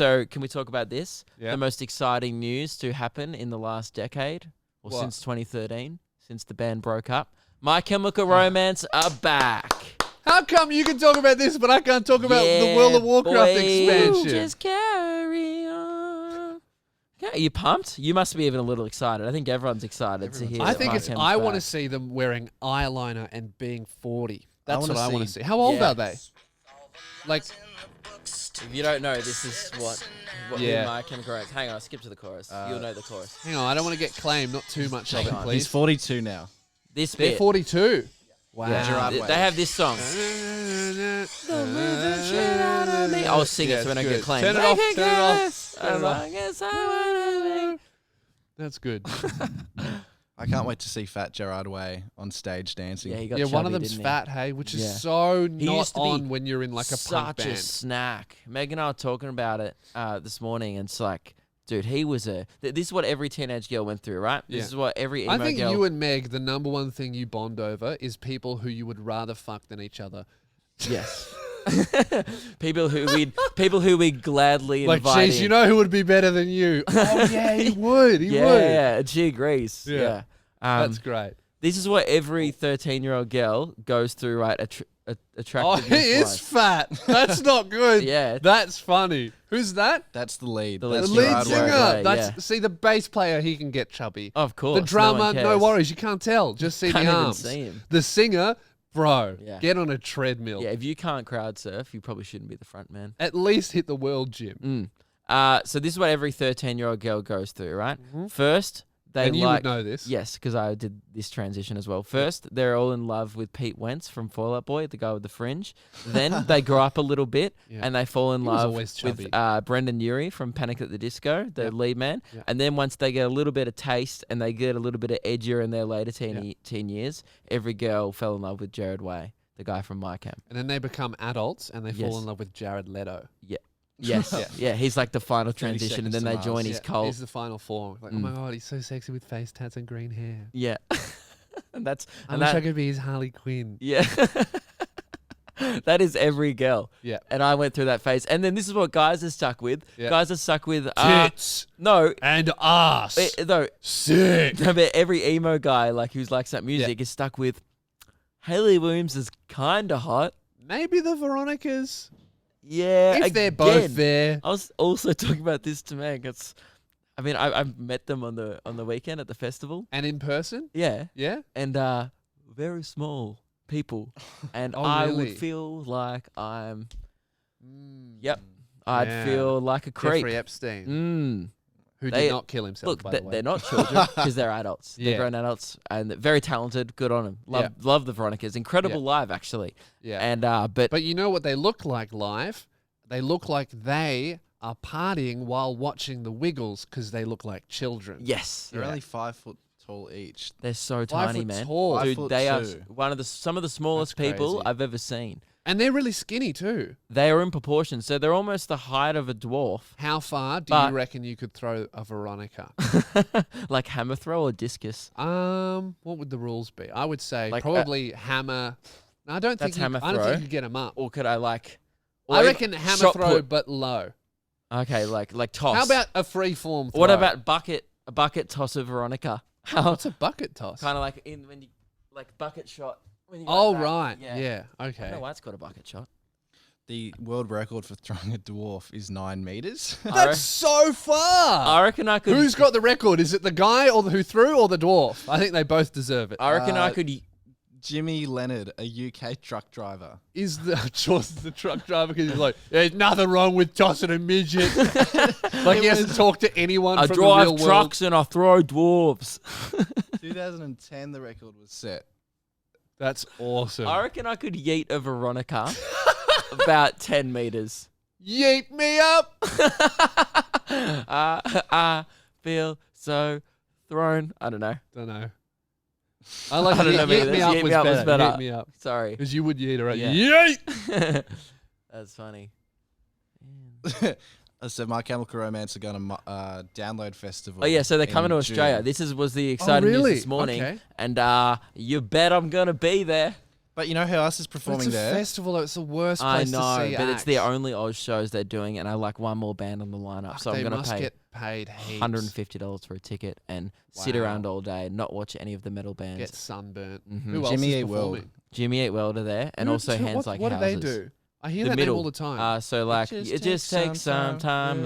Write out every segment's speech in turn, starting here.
So can we talk about this? Yeah. The most exciting news to happen in the last decade, or What? since 2013, since the band broke up. My Chemical Romance are back. How come you can talk about this, but I can't talk about the World of Warcraft boy, expansion? Just carry on. Yeah, are you pumped? You must be even a little excited. I think everyone's excited to hear. I think that I want to back. see them wearing eyeliner and being 40. That's wanna what I want to see- see. How old Yeah. are they? Like, If you don't know, this is what Yeah. My Chemical Romance. Hang on, I'll skip to the chorus. You'll know the chorus. hang on, I don't want to get claimed. Not too much of Hang it, on. please. He's 42 now. This They're bit. 42. Wow. Yeah. Gerard They Way. have this song. I'll sing it so we don't get claimed. Turn it off. Turn it off. Turn it off. off. That's good. I can't wait to see Fat Gerard Way on stage dancing. Yeah, he got Yeah, one of chubby, them's didn't he? fat, hey, which is Yeah. so He not used to be on when you're in like a punk Such a band. snack. Meg and I were talking about it this morning, and it's like, dude, he was this is what every teenage girl went through, right? Yeah. This is what every emo I think girl. you and Meg, the number one thing you bond over is people who you would rather fuck than each other. Yes. people who we'd gladly Like, invite geez, in. you know who would be better than you? Oh yeah, he would. He yeah, would. yeah, she agrees. Yeah. Yeah. That's great. This is what every 13-year-old girl goes through, right? Oh, Attractiveness. he is fat. That's not good. Yeah. That's funny. Who's that? That's the lead. The The That's lead lead Gerard singer. Way. Way, That's yeah. see the bass player. He can get chubby. Of course. The drummer, no, one no cares. worries. You can't tell. Just see Can't the even arms. see him. The singer, bro, Yeah. get on a treadmill. Yeah, if you can't crowd surf, you probably shouldn't be the front man. At least hit the world gym. So this is what every 13-year-old girl goes through, right? First, they And you like... would know this. Yes, because I did this transition as well. First, they're all in love with Pete Wentz from Fall Out Boy, the guy with the fringe. Then they grow up a little bit Yeah. and they fall in He was love always with chubby. Brendan Urie from Panic at the Disco, the Yeah. lead man. Yeah. And then once they get a little bit of taste and they get a little bit of edgier in their later teen years, every girl fell in love with Jared Way, the guy from My Camp. And then they become adults and they Yes. fall in love with Jared Leto. Yeah. Yes. yeah, he's like the final 30 transition and Seconds then to they join Mars. his Yeah, cult. he's the final form. Like, oh my god, he's so sexy with face tats and green hair. Yeah. and that's... I and wish that, I could be his Harley Quinn. Yeah. That is every girl. Yeah. And I went through that phase. And then this is what guys are stuck with. Yeah. Guys are stuck with... Tits no. and ass. No. Sick. No, but every emo guy like who's likes that music is stuck with... Hayley Williams is kind of hot. Maybe the Veronicas. Yeah. If they're both again, there. I was also talking about this to Meg. I met them on the weekend at the festival. And in person? Yeah. Yeah? And very small people. And Oh, I really? would feel like I'm... Mm. Yep. I'd Yeah. feel like a creep. Jeffrey Epstein, Mm. who did not kill himself, Look, by the way. they're not children because they're adults. Yeah. They're grown adults and they're very talented. Good on them. Love the Veronicas. Incredible live, actually. Yeah. And but But you know what they look like live? They look like they are partying while watching the Wiggles because they look like children. yes, They're only 5 foot tall each. they're so 5 tiny, foot man. tall. Five Dude, foot they are two. some of the smallest That's people crazy. I've ever seen. And they're really skinny too. They are in proportion, so they're almost the height of a dwarf, How far do But- you reckon you could throw a Veronica? like hammer throw or discus. What would the rules be? I would say Like, probably hammer. No, I don't think That's hammer I don't throw. think you get them up. Or could I like? I reckon hammer shot throw, put. but low. Okay, like toss. How about a free form throw? what about a bucket toss of Veronica? How What's a bucket toss? kind of like when you like bucket shot. When you go Oh back. right, Yeah. yeah, I okay. don't know why it's got a bucket shot. The world record for throwing a dwarf is 9 meters. That's so far. I reckon I could. Who's got the record? Is it the guy who threw or the dwarf? I think they both deserve it. I reckon I could. Jimmy Leonard, a UK truck driver. Is the Jaws the truck driver because he's like, there's nothing wrong with tossing a midget. Like he hasn't talked to anyone I from the real drive world. trucks and I throw dwarves. 2010, the record was set. That's awesome. I reckon I could yeet a Veronica about 10 meters. Yeet me up. I feel so thrown. I don't know. Don't know. I like I don't know, yeet man. me up Yeet was me up was better. better. Yeet me up. Sorry. Because you would yeet her. Yeah. Yeet. That's funny. So My Chemical Romance are going to Download Festival. Oh yeah, so they're coming to in Australia. June. This was the exciting news really? this morning, Okay. and you bet I'm gonna be there. But you know who else is But it's performing a there? festival. It's the worst I place know, to see but it's the acts. only Oz shows they're doing, and I like one more band on the lineup, so I'm They gonna must pay get paid heaps. $150 for a ticket and sit Wow. around all day, and not watch any of the metal bands. Get sunburnt. Mhm. Who else Jimmy is Eat World. performing? Jimmy Eat World are there, and also Hands Like what Houses. do they do? I hear The that middle. name all the time. So like it just takes some time.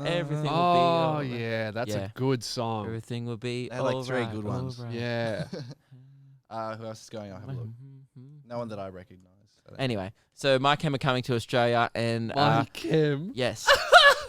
Everything will Oh be. yeah, that's Yeah. a good song. Everything will be. They have like 3 alright, good ones. alright. Yeah. Who else is going? I'll have a look. No one that I recognise. Anyway, so My Chem are coming to Australia, and My Chem. yes,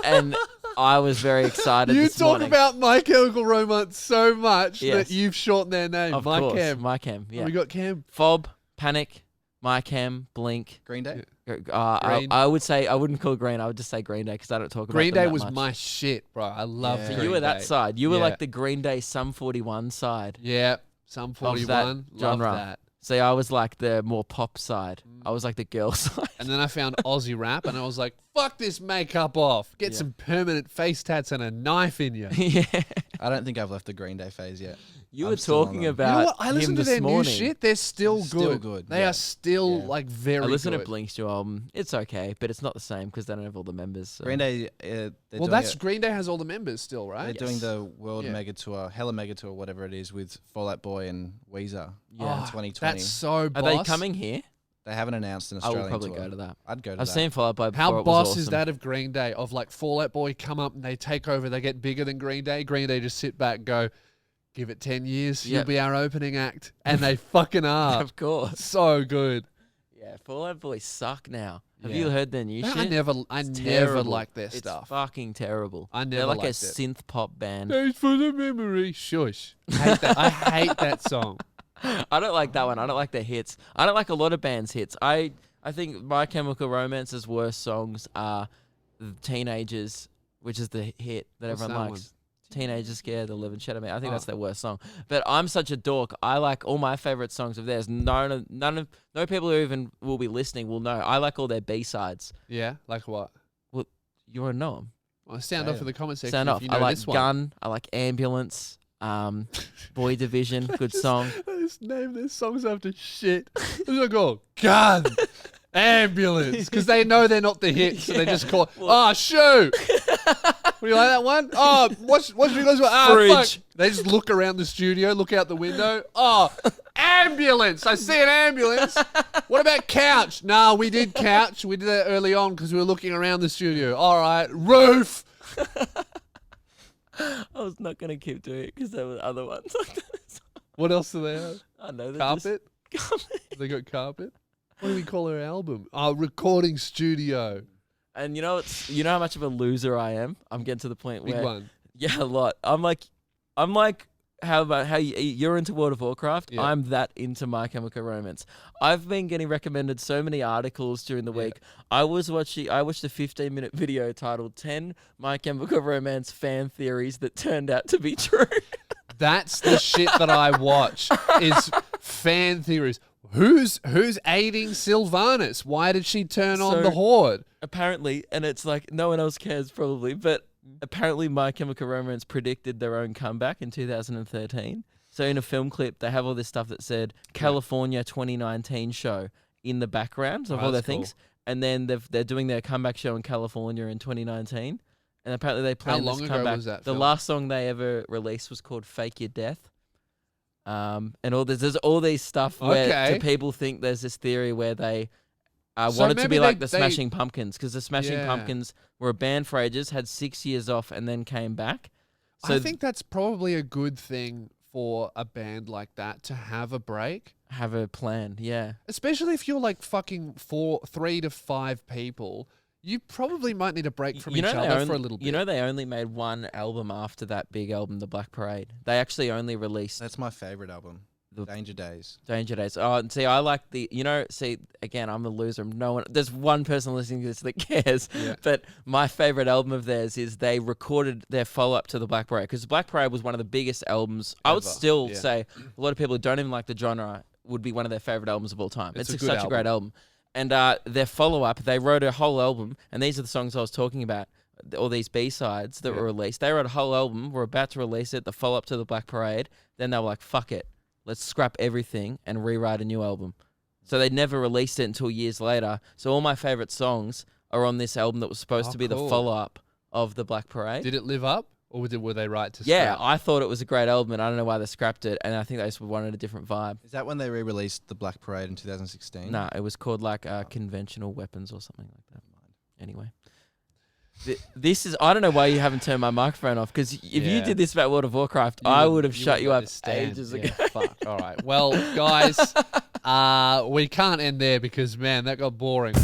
and I was very excited. You this talk morning. about My Chemical Romance so much Yes. that you've shortened their name. Of My course, Chem. My Chem. Yeah. We got Chem. Fob, Panic, My Chem, Blink. Green Day. Green. I would say I wouldn't call it Green. I would just say Green Day because I don't talk about Green them Day that was much. my shit, bro. I love Yeah. So Green you were that Day. side. You were Yeah. like the Green Day Sum 41 side. Yeah. Sum 41. Love genre. that. See, I was like the more pop side. I was like the girl side. And then I found Aussie rap and I was like, fuck this makeup off. Get Yeah. some permanent face tats and a knife in you. Yeah. I don't think I've left the Green Day phase yet. You I'm were still on talking them. about You know what? I him listened to this their morning. new shit. They're still Still good. good, They yeah. are still Yeah. like very I listened good. to Blink's new album. It's okay, but it's not the same because they don't have all the members. So. Green Day. They're Well, doing that's it- Green Day has all the members still, right? They're doing the World Yeah. Mega Tour, Hella Mega Tour, whatever it is, with Fall Out Boy and Weezer Yeah. in 2020. That's so boss. Are they coming here? They haven't announced an I will Australian probably tour. go to that. I'd go to I've that. seen Fall Out Boy before. How it was boss awesome. is that of Green Day? Of like Fall Out Boy come up and they take over, they get bigger than Green Day. Green Day just sit back and go, give it 10 years, you'll Yep. be our opening act. And they fucking are. Of course. So good. Yeah, Fall Out Boy suck now. Have Yeah. you heard their new I shit? never It's never terrible. liked their It's stuff. fucking terrible. I never They're like a liked it. synth pop band. Thanks for the memory. Shush. Hate that. I hate that song. I don't like that one. I don't like their hits. I don't like a lot of bands' hits. I think My Chemical Romance's worst songs are the Teenagers, which is the hit that What's everyone that likes. Teenagers Scared the Living Shit out of Me. I think Oh. that's their worst song. But I'm such a dork. I like all my favorite songs of theirs. No people who even will be listening will know. I like all their B-sides. Yeah, like what? You want to know them? Well, sound off in the comment section Sound if off. you know I like this one. Gun. I like Ambulance. Boy Division. Good song. I just name their songs after shit. It's like, oh, Gun, Ambulance, because they know they're not the hits, so they just call, shoot. What, do you like that one? Oh, what's your guys? Fridge. Fuck. They just look around the studio, look out the window. Oh, ambulance. I see an ambulance. What about couch? Nah, we did couch. We did that early on because we were looking around the studio. All right, roof. I was not going to keep doing it because there were other ones. What else do they have? I know. Carpet. They got carpet. What do we call our album? Recording studio. And you know how much of a loser I am? I'm getting to the point Big where one. yeah, a lot. I'm like how about how you're into World of Warcraft? Yeah. I'm that into My Chemical Romance. I've been getting recommended so many articles during the Yeah. week. I watched a 15-minute video titled 10 My Chemical Romance fan theories that turned out to be true. That's the shit that I watch is fan theories. Who's aiding Sylvanas? Why did she turn on So- the Horde? Apparently, and it's like no one else cares probably, but apparently My Chemical Romance predicted their own comeback in 2013. So in a film clip, they have all this stuff that said California 2019 show in the background of Oh, all their that's cool. things. And then they're doing their comeback show in California in 2019. And apparently they planned long this ago comeback. was that The film? last song they ever released was called Fake Your Death. And there's all these stuff where Okay. people think there's this theory where they So wanted to maybe be like they- the Smashing Pumpkins, because the Smashing Yeah. Pumpkins were a band for ages, had 6 years off, and then came back. So I think that's probably a good thing for a band like that to have a break. have a plan, yeah. Especially if you're like fucking 3 to 5 people. You probably might need a break from each they other for a little bit. You know they only made one album after that big album, The Black Parade. They actually only released That's my favorite album. The- Danger Days. Danger Days. Oh, and see, I like again, I'm a loser. There's one person listening to this that cares. Yeah. But my favorite album of theirs is they recorded their follow-up to The Black Parade, because The Black Parade was one of the biggest albums. I would Ever, still yeah. say a lot of people who don't even like the genre would be one of their favorite albums of all time. It's It's a good such a great album. And their follow-up, they wrote a whole album, and these are the songs I was talking about, all these B-sides that Yeah. were released. They wrote a whole album, were about to release it, the follow-up to The Black Parade. Then they were like, fuck it. let's scrap everything and rewrite a new album. So they never released it until years later. So all my favorite songs are on this album that was supposed to be the follow-up of the Black Parade. Did it live up, or were they right to Yeah, scrap? I thought it was a great album, and I don't know why they scrapped it, and I think they just wanted a different vibe. Is that when they re-released the Black Parade in 2016? No, it was called like Conventional Weapons or something like that. Anyway. This is, I don't know why you haven't turned my microphone off, because if you did this about World of Warcraft, I would have shut you up ages ago. Fuck. All right. Well, guys, we can't end there because, man, that got boring.